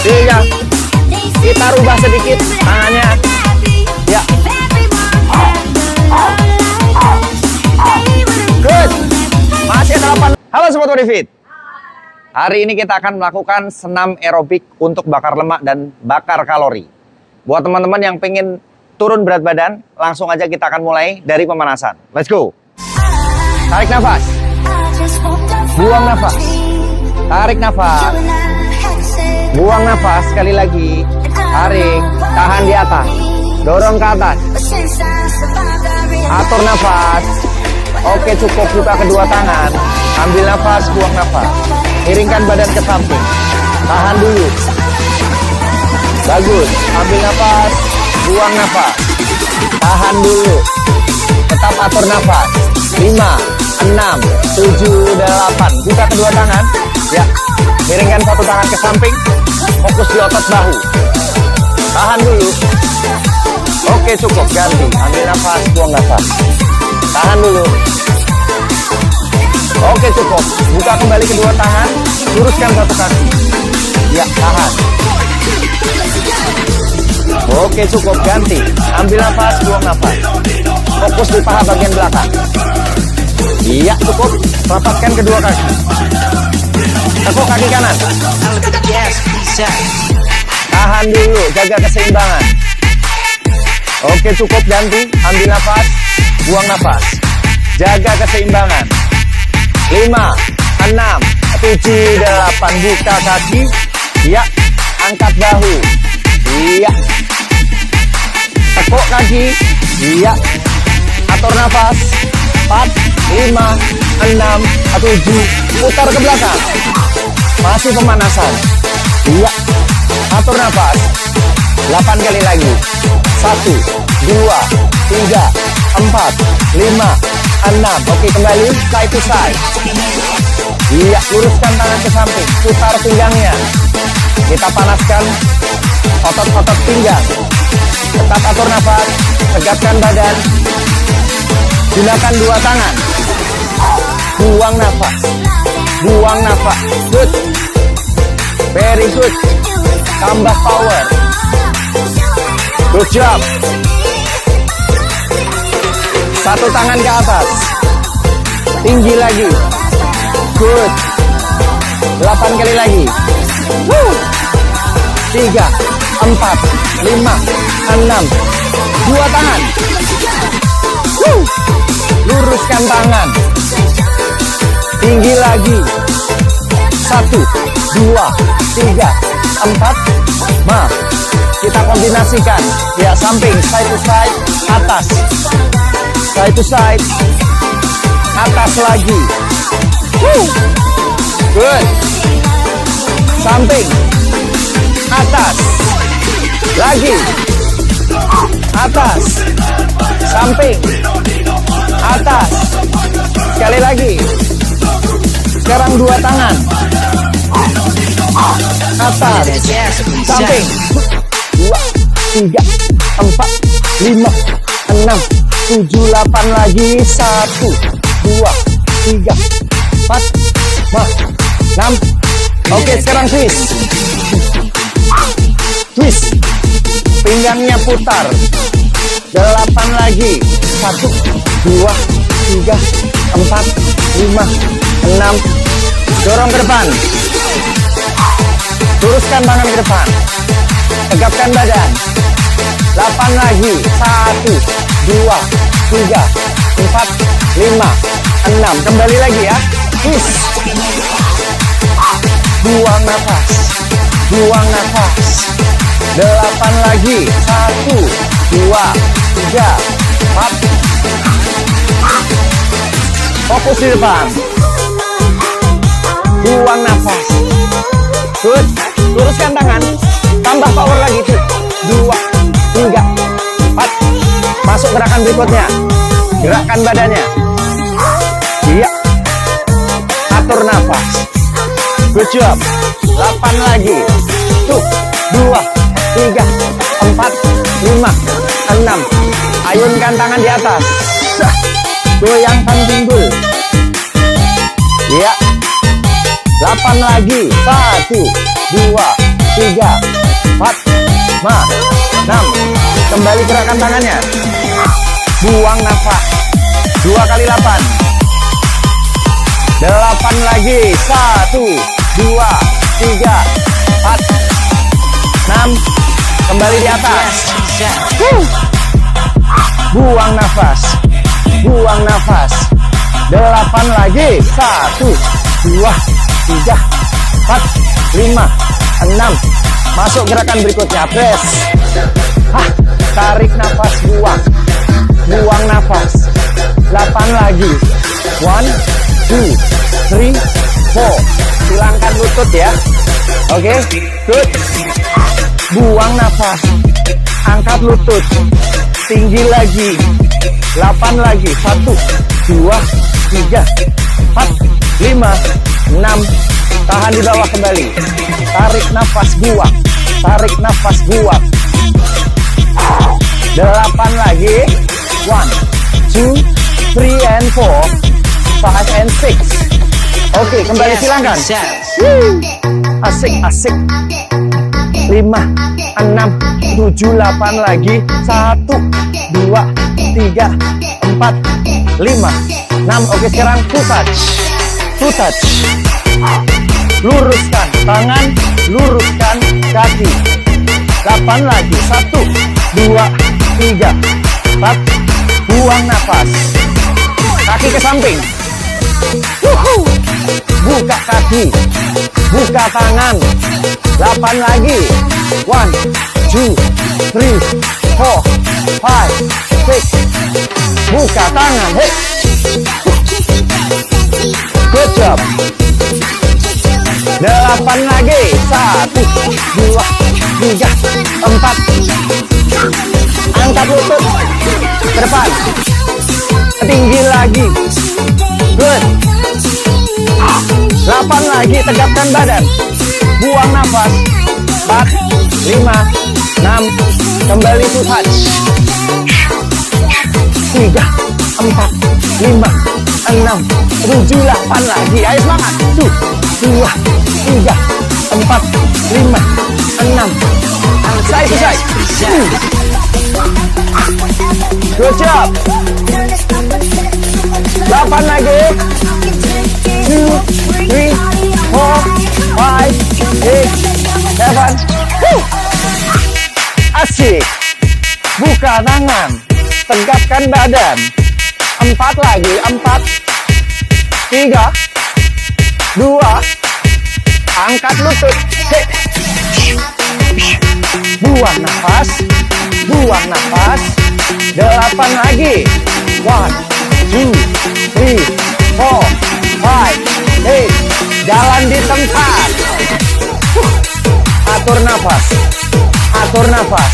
3. Kita rubah sedikit tangannya. Ya. Good. Masih ada 8. Halo Sobat Body Fit. Hari ini kita akan melakukan senam aerobik untuk bakar lemak dan bakar kalori. Buat teman-teman yang pengen turun berat badan, langsung aja kita akan mulai dari pemanasan. Let's go. Tarik nafas. Buang nafas. Tarik nafas. Buang nafas sekali lagi. Tarik. Tahan di atas. Dorong ke atas. Atur nafas. Oke, cukup. Buka kedua tangan. Ambil nafas, buang nafas. Miringkan badan ke samping. Tahan dulu. Bagus. Ambil nafas, buang nafas. Tahan dulu. Tetap atur nafas. 5, 6, 7, 8. Buka kedua tangan. Ya. Miringkan satu tangan ke samping. Fokus di otot bahu. Tahan dulu. Oke, cukup. Ganti. Ambil nafas, buang nafas. Tahan dulu. Oke, cukup. Buka kembali kedua tangan. Luruskan satu kaki. Ya, tahan. Oke, cukup. Ganti. Ambil nafas, buang nafas. Fokus di paha bagian belakang. Iya, cukup. Rapatkan kedua kaki. Tekuk kaki kanan. Tahan dulu. Jaga keseimbangan. Oke, cukup. Ganti. Ambil nafas, buang nafas. Jaga keseimbangan. 5, 6, 7, 8. Buka kaki. Iya. Angkat bahu. Iya. Tekuk kaki. Iya. Atur nafas. 4, 5, 6, 7. Putar ke belakang. Masih pemanasan. Iya. Atur nafas. 8 kali lagi. 1, 2, 3, 4, 5, 6. Oke, kembali side to side. Iya, luruskan tangan ke samping. Putar pinggangnya. Kita panaskan otot-otot pinggang. Tetap atur nafas. Tegakkan badan. Gunakan dua tangan. Buang nafas. Buang nafas. Good. Very good. Tambah power. Good job. Satu tangan ke atas. Tinggi lagi. Good. 8 kali lagi. 3, 4, 5, 6. Dua tangan. Luruskan tangan. Tinggi lagi. 1, 2, 3, 4. Kita kombinasikan. Ya, samping, side to side, atas. Side to side. Atas lagi. Good. Samping. Atas. Lagi. Atas. Samping. Atas. Sekali lagi. Sekarang dua tangan. Atas. Samping. 2, 3, 4, 5, 6, 7, 8 lagi. 1, 2, 3, 4, 5, 6. Oke, sekarang twist. Twist. Pinggangnya putar. 8 lagi. 1, 2, 3, 4, 5, 6. Dorong ke depan. Luruskan tangan ke depan. Tegapkan badan. 8 lagi. 1, 2, 3, 4, 5, 6. Kembali lagi ya. Twist. Buang nafas. Buang nafas. 8 lagi. 1, 2, 3, 4. Fokus di depan. Buang nafas. Good. Luruskan tangan. Tambah power lagi tuh. 2, 3, 4. Masuk gerakan berikutnya. Gerakkan badannya. Iya. Atur nafas. Good job. 8 lagi. 1, 2, 3, 4, 5, 6. Ayunkan tangan di atas. Goyangkan pinggul. Iya. 8 lagi. 1, 2, 3, 4, 6. Kembali gerakan tangannya. Buang nafas. 2 kali 8. 8 lagi. 1, 2, 3, 4, 6. Kembali di atas. Buang nafas. Buang nafas. 8 lagi. 1, 2, 3, 4, 5, 6. Masuk gerakan berikutnya. Press. Tarik nafas, buang. Buang nafas. 8 lagi. 1, 2, 3, 4. Hilangkan lutut ya. Oke, good. Buang nafas. Angkat lutut. Tinggi lagi. 8 lagi. 1, 2, 3, 4, 5, 6. Tahan di bawah kembali. Tarik nafas, buang. Tarik nafas, buang. 8 lagi. 1, 2, 3 and 4, 5 and 6. Oke, kembali silangkan. Asik, asik. 5, 6, 7, 8 lagi. 1, 2, 3, 4, 5, 6. Oke, sekarang two touch. Two touch. Luruskan tangan, luruskan kaki. 8 lagi. 1, 2, 3, 4. Buang nafas. Kaki ke samping. Buka kaki. Buka tangan. 8 lagi. 1, 2, 3, 4, 5, 6. Buka tangan. Hey. Good job. 8 lagi. 1, 2, 3, 4. Angkat lutut ke depan. Tinggi lagi. Good. 8 lagi. Tegapkan badan. Buang nafas. 4, 5, 6. Kembali to touch. 3, 4, 5, 6, 7, 8 lagi. Ayo semangat. 1, 2, 3, 4, 5, 6. Side to side. Good job. 8 lagi. 2, 3, 4, 5, 6, 7. Asik. Buka tangan. Tegapkan badan. 4 lagi. 4, 3, 2. Angkat lutut. Hey. Buang nafas. Buang nafas. 8 lagi. 1, 2, 3, 4, 5, 6. Jalan di tempat. Atur nafas. Atur nafas.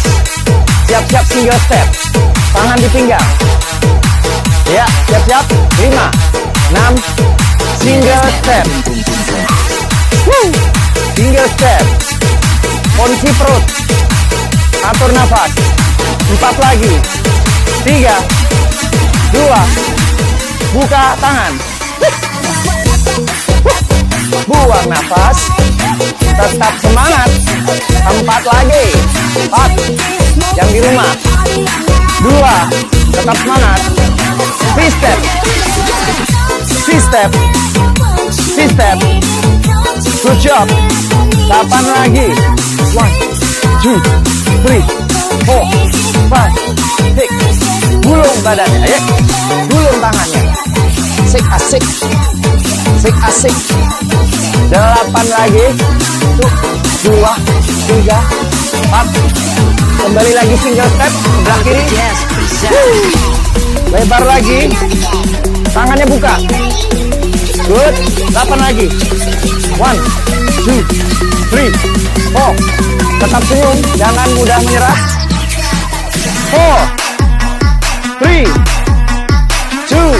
Siap-siap single step. Tangan di pinggang. Ya, siap-siap. 5, 6. Single step. Single step. Kunci perut. Atur nafas. 4 lagi. 3, 2. Buka tangan. Buang nafas. Tetap semangat. 4 lagi. 4. Yang di rumah. 2. Tetap semangat. V-step. V-step. V-step. Good job. 8 lagi. 1, 2, 3, 4, 5, 6. Gulung badannya. Ayo. Gulung tangannya. Asik, asik. Asik, asik. 8 lagi. 1, 2, 3, 4. Kembali lagi single step. Sebelah kiri. Lebar lagi. Tangannya buka. Good. 8 lagi. 1, 2, 3, 4. Tetap senyum. Jangan mudah menyerah. 4, 3, 2.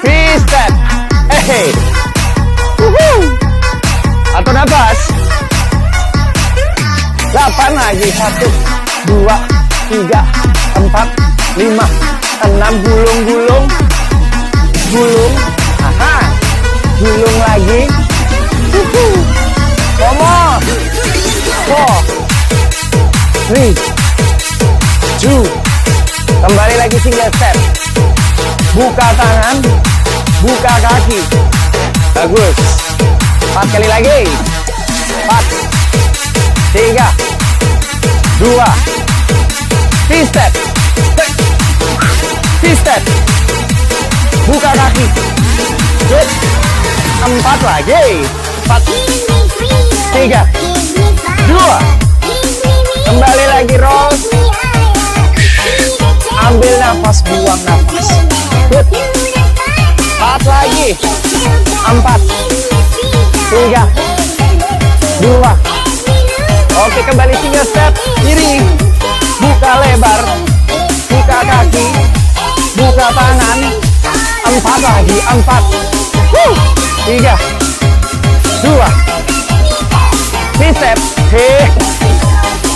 V-step. Hey. Atau nafas. 8 lagi. 1, 2, 3, 4, 5, 6. Gulung-gulung. Gulung. Aha. Gulung lagi. Come on. 3, 2. Kembali lagi single step. Buka tangan, buka kaki. Bagus. 4 kali lagi. 4, 3, 2. T-step. T-step. Buka kaki. Good. 4 lagi. 4, 3, 2. Kembali lagi roll. Ambil nafas, buang nafas. Good. 4 lagi. 4, 3, 2. Oke, kembali single step. Kiri. Buka lebar. Buka kaki. Buka tangan. 4 lagi. 4, 3, 2. T-step.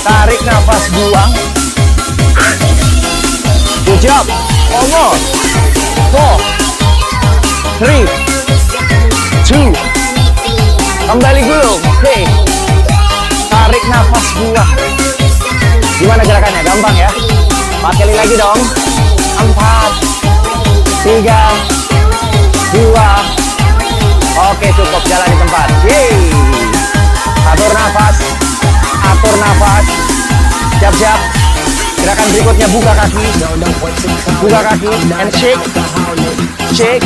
Tarik nafas, buang. Good job. Almost. 4, 3, 2. Kembali gulung. Tarik nafas, buang. Gimana gerakannya? Gampang ya? 4 kali lagi dong. 4, 3, 2. Oke, cukup, jalan di tempat. Atur nafas. Atur nafas. Siap-siap. Gerakan berikutnya buka kaki. Buka kaki and shake. Shake.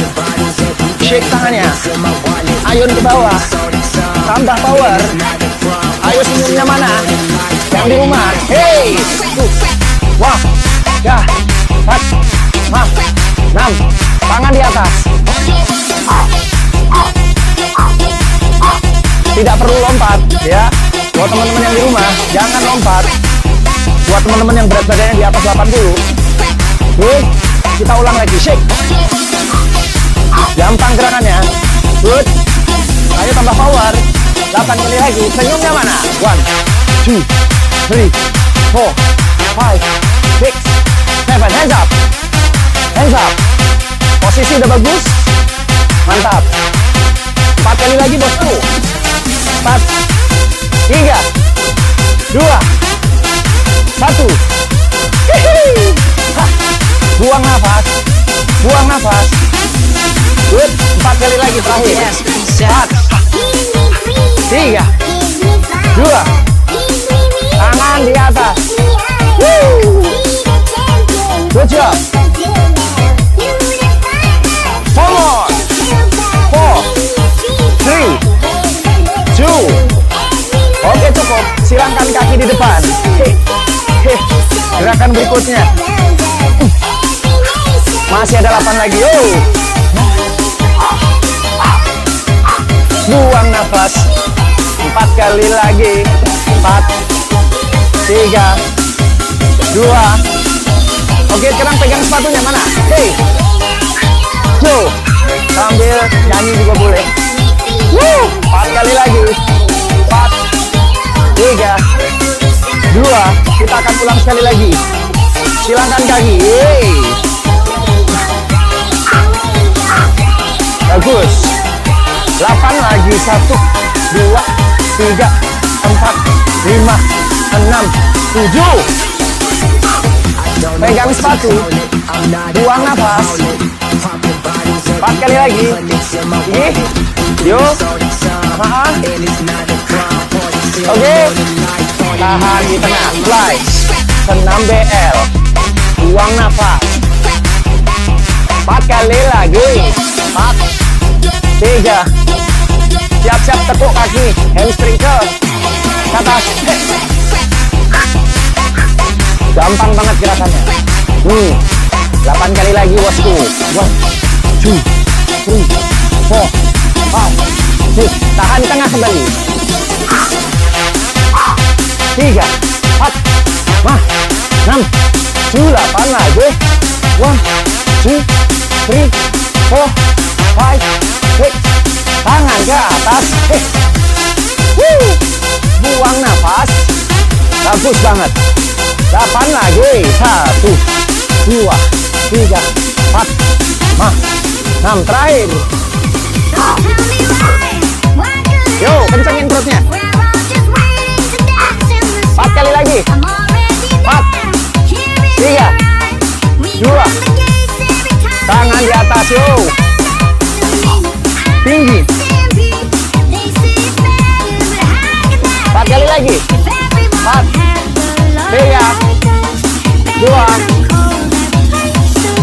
Shake tangannya. Ayun ke bawah. Tambah power. Ayo senyumnya mana? Yang di rumah. Hey. Wah. Ya. 4, 5, 6. Tangan di atas. Tidak perlu lompat ya. Buat teman-teman yang di rumah, jangan lompat. Buat teman-teman yang berat badannya di atas 80. Good. Kita ulang lagi. Shake. Gampang gerakannya. Good. Ayo tambah power. 8 kali lagi. Senyumnya mana? 1, 2, 3, 4, 5, 6, 7. Hands up. Hands up. Posisi udah bagus. Mantap. 4 kali lagi bosku. 4, 3, 2, 1. Buang nafas. Buang nafas. Good. 4 kali lagi terakhir. 4, 3, 2. Tangan di atas. Good job. 4 more. 4, 3, 2. Oke, cukup. Silangkan kaki di depan. Gerakan berikutnya. Masih ada 8 lagi. Buang nafas. 4 kali lagi. 4, 3, 2. Oke, sekarang pegang sepatunya mana? Yo. Sambil nyanyi juga boleh. 4 kali lagi. 4, 3, 2. Kita akan ulang sekali lagi. Silangkan kaki. Bagus. 8 lagi. 1, 2, 3, 4, 5, 6, 7. Pegang sepatu. Buang nafas. 4 kali lagi. Yuk. Oke. Tahan di tengah. Fly. Senam BL. Buang nafas. 4 kali lagi. 4, 3. Siap-siap tepuk kaki. Hamstring ke atas. Gampang banget gerakannya. 8 kali lagi bosku. 1, 2, 3, 4, 5, 6. Tahan di tengah kembali. 3, 4, 5, 6, 8 lagi. 1, 2, 3, 4, 5, 6. Tangan ke atas. Buang nafas. Bagus banget. 8 lagi. 1, 2, 3, 4, 5, 6. Terakhir. Yo, kencengin perutnya. 4 kali lagi. slow. Tinggi. 4 kali lagi. 4, 3, 2,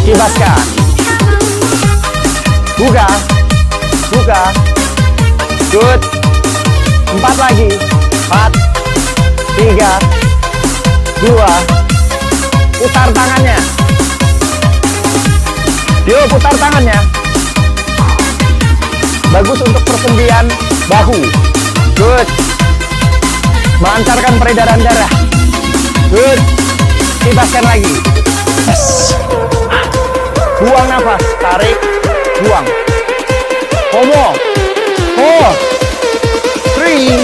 kibaskan. Buka, buka. Good. 4 lagi. 4, 3, 2. Putar tangannya. Yuk, putar tangannya. Bagus untuk persendian bahu. Good. Melancarkan peredaran darah. Good. Kibaskan lagi. Yes. Buang nafas. Tarik. Buang. Homo. 4, 3,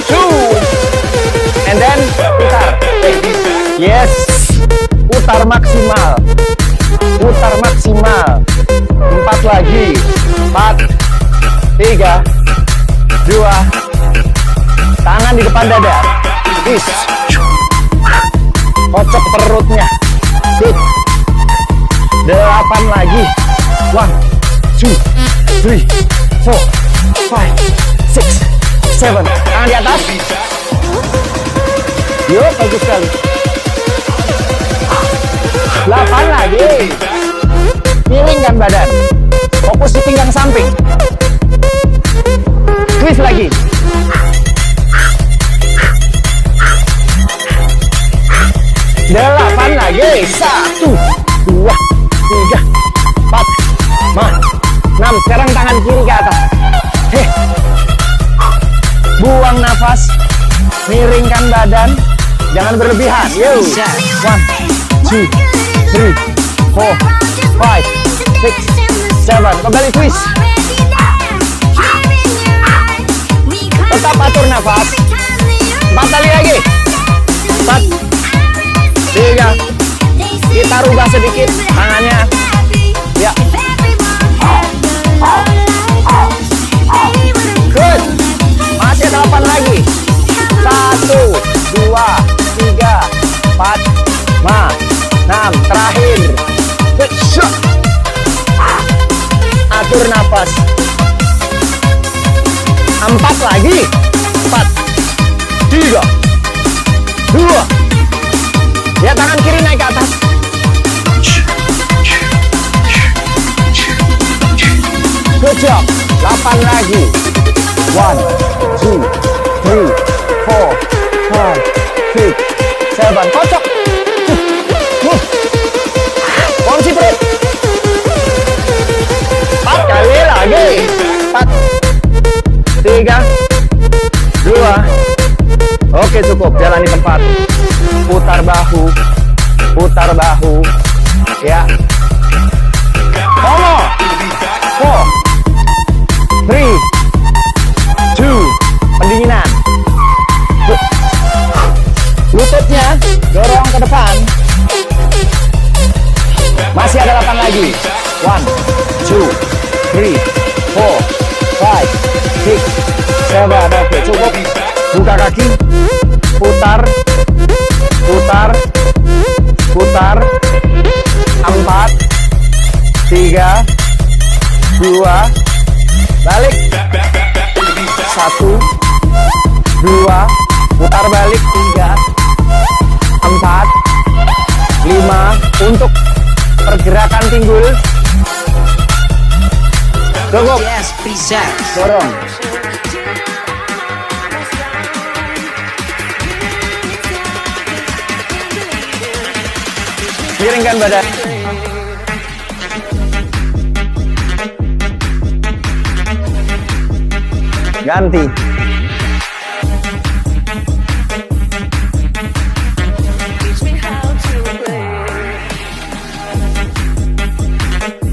2. And then putar. Yes. Putar maksimal. Putar maksimal. 4 lagi. 4, 3, 2. Tangan di depan dada. Twist. Kocok perutnya. Good. 8 lagi. 1, 2, 3, 4, 5, 6, 7. Tangan di atas. Yuk, bagus sekali. 8 lagi. Miringkan badan. Fokus di pinggang samping. Twist lagi. 8 lagi. 1, 2, 3, 4, 5, 6. Sekarang tangan kiri ke atas. Buang nafas. Miringkan badan. Jangan berlebihan. Yo. 1, 2, 3, 4, 5, 6, 7. Kembali twist. Tetap atur nafas. 4 kali lagi. 4, 3. Kita rubah sedikit tangannya. Ya. Good. Masih 8 lagi. 1, 2, 3, 4, 5, 6. Terakhir. Atur nafas. 4 lagi. 4, 3, 2. Ya, tangan kiri naik ke atas. Good job. 8 lagi. 1, 2, 3, 4, 5, 6, 7. Kocok. Kunci perut. 4 kali lagi. 4, 3, 2. Oke, cukup. Jalani tempat. Putar bahu. Putar bahu. Ya. Homo. 4, 3, 2. Pendinginan. Lututnya dorong ke depan. Masih ada 8 lagi. 1, 2, 3, 4, 5, 6, 7. Oke, cukup. Buka kaki. Putar. Putar. Putar. 4, 3, 2. Balik. 1, 2. Putar balik. 3, 4, 5. Untuk pergerakan pinggul. Cukup. Yes, bisa. Dorong. Miringkan badan. Ganti.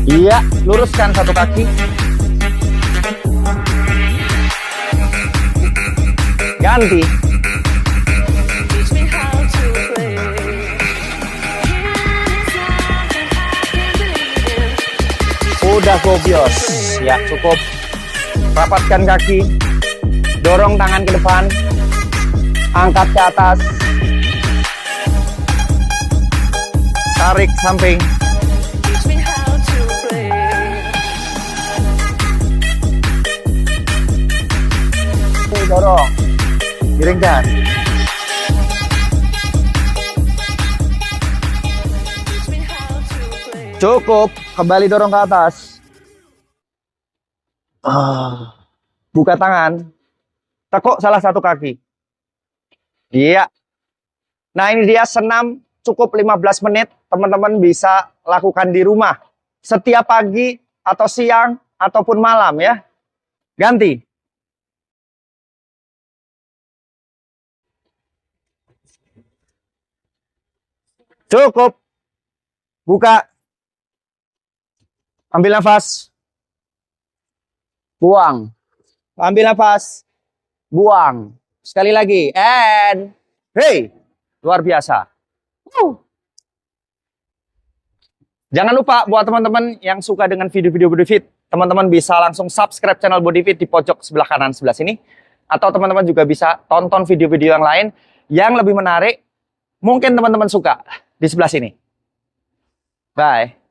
Iya, luruskan satu kaki. Ganti. Udah gobios. Ya, cukup. Rapatkan kaki. Dorong tangan ke depan. Angkat ke atas. Tarik samping. dorong. Miringkan. Cukup, kembali dorong ke atas. Buka tangan. Tekuk salah satu kaki. Iya. Nah, ini dia senam cukup 15 menit. Teman-teman bisa lakukan di rumah. Setiap pagi atau siang ataupun malam ya. Ganti. Cukup. Buka. Ambil nafas. Buang. Ambil nafas. Buang. Sekali lagi. And hey, luar biasa. Jangan lupa buat teman-teman yang suka dengan video-video BodyFit, teman-teman bisa langsung subscribe channel BodyFit di pojok sebelah kanan sebelah sini. Atau teman-teman juga bisa tonton video-video yang lain yang lebih menarik. Mungkin teman-teman suka di sebelah sini. Bye.